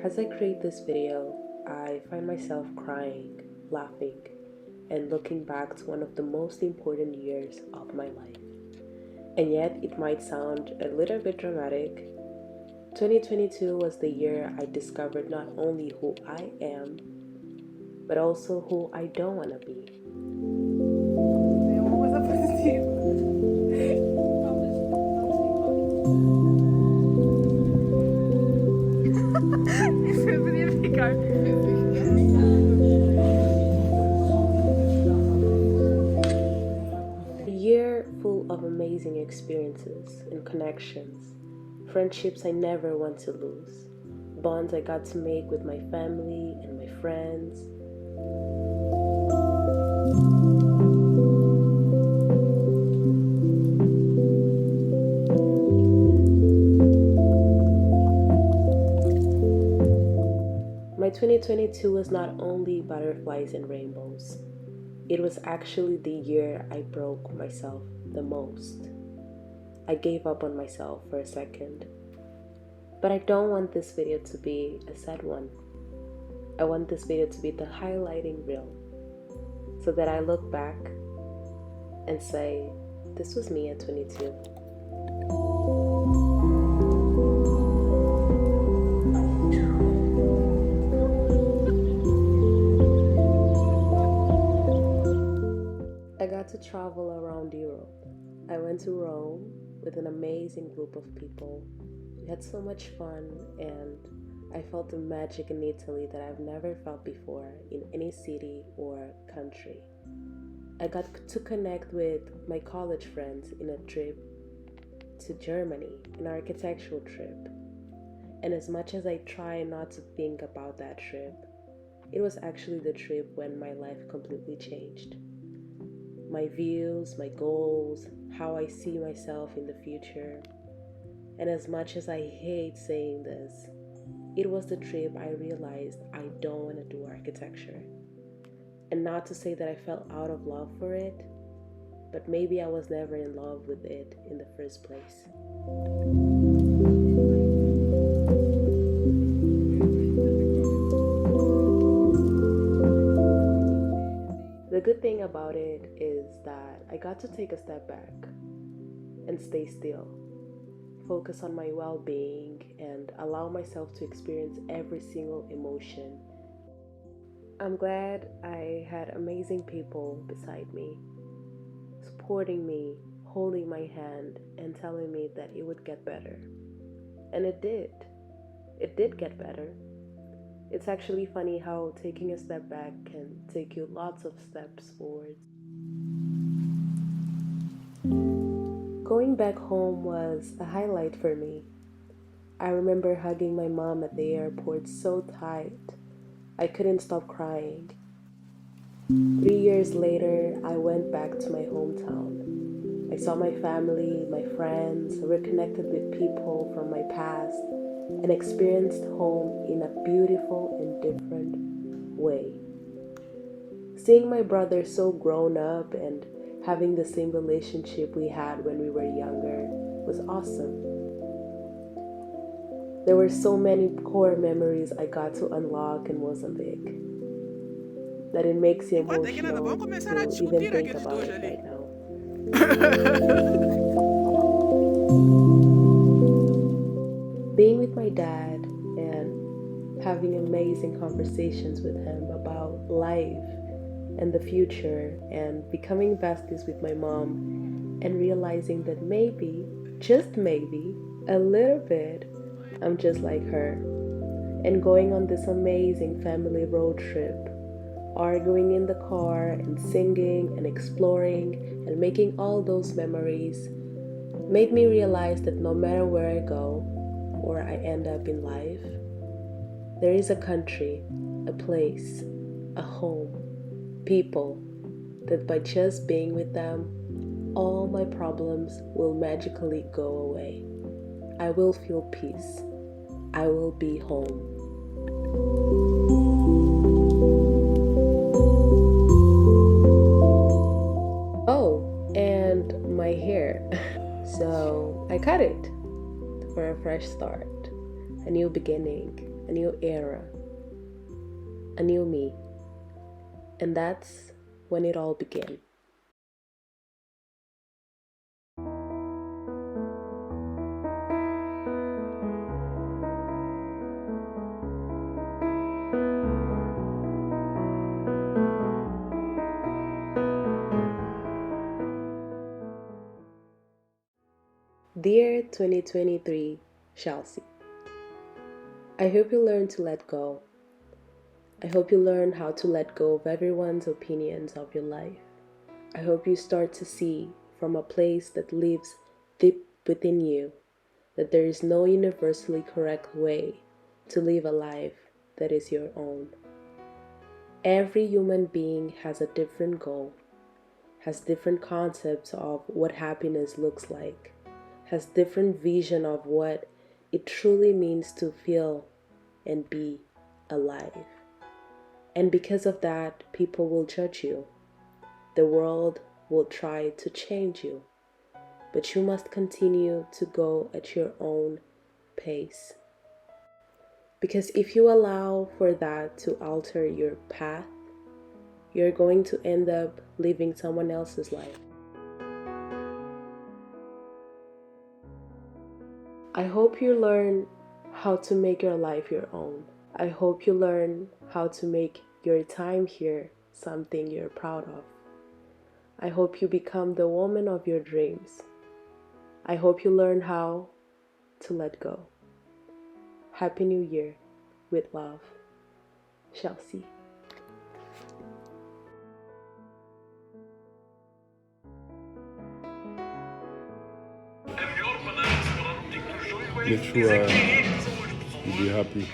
As I create this video, I find myself crying, laughing, and looking back to one of the most important years of my life. And yet, it might sound a little bit dramatic. 2022 was the year I discovered not only who I am, but also who I don't want to be. A year full of amazing experiences and connections, friendships I never want to lose, bonds I got to make with my family and my friends. My 2022 was not only butterflies and rainbows. It was actually the year I broke myself the most. I gave up on myself for a second. But I don't want this video to be a sad one. I want this video to be the highlighting reel, so that I look back and say, this was me at 22. I got to travel around Europe. I went to Rome with an amazing group of people. We had so much fun, and I felt the magic in Italy that I've never felt before in any city or country. I got to connect with my college friends in a trip to Germany, an architectural trip. And as much as I try not to think about that trip, it was actually the trip when my life completely changed. My views, my goals, how I see myself in the future. And as much as I hate saying this, it was the trip I realized I don't want to do architecture. And not to say that I fell out of love for it, but maybe I was never in love with it in the first place. The good thing about it is that I got to take a step back and stay still, focus on my well-being, and allow myself to experience every single emotion. I'm glad I had amazing people beside me, supporting me, holding my hand, and telling me that it would get better. And it did. It did get better. It's actually funny how taking a step back can take you lots of steps forward. Going back home was a highlight for me. I remember hugging my mom at the airport so tight, I couldn't stop crying. 3 years later, I went back to my hometown. I saw my family, my friends, reconnected with people from my past, and experienced home in a beautiful and different way. Seeing my brother so grown up and having the same relationship we had when we were younger was awesome. There were so many core memories I got to unlock in Mozambique that it makes you emotional to even think about it right now. Being with my dad and having amazing conversations with him about life and the future, and becoming besties with my mom, and realizing that maybe, just maybe, a little bit, I'm just like her, and going on this amazing family road trip, arguing in the car and singing and exploring and making all those memories, made me realize that no matter where I go or I end up in life, there is a country, a place, a home, people, that by just being with them, all my problems will magically go away. I will feel peace. I will be home. Oh, and my hair. So I cut it for a fresh start, a new beginning. a new era, a new me. And that's when it all began. Dear 2023 Chelsea, I hope you learn to let go. I hope you learn how to let go of everyone's opinions of your life. I hope you start to see from a place that lives deep within you that there is no universally correct way to live a life that is your own. Every human being has a different goal, has different concepts of what happiness looks like, has different vision of what it truly means to feel and be alive. And because of that, people will judge you. The world will try to change you, but you must continue to go at your own pace. Because if you allow for that to alter your path, you're going to end up living someone else's life. I hope you learn how to make your life your own. I hope you learn how to make your time here something you're proud of. I hope you become the woman of your dreams. I hope you learn how to let go. Happy New Year. With love, Chelsea. Make sure you be happy.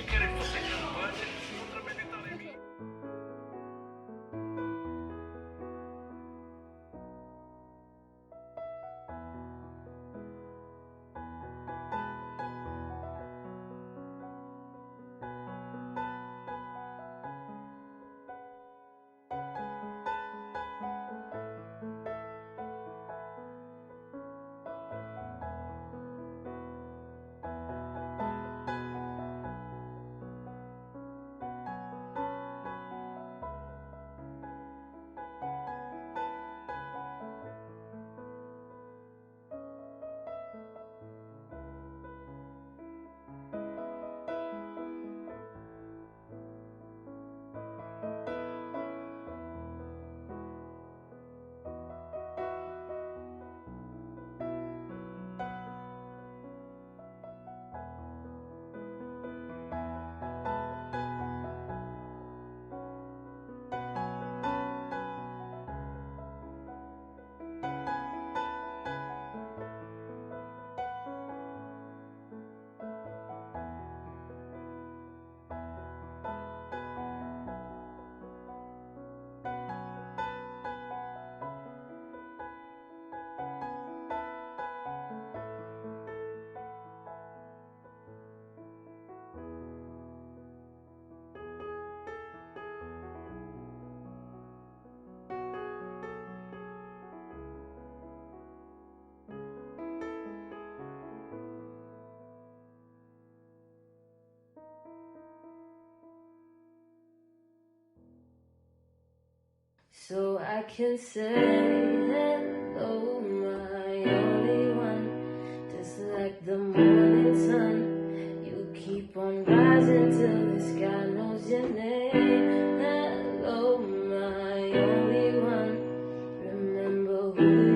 So I can say hello, my only one. Just like the morning sun, you keep on rising till the sky knows your name. Hello, my only one. Remember who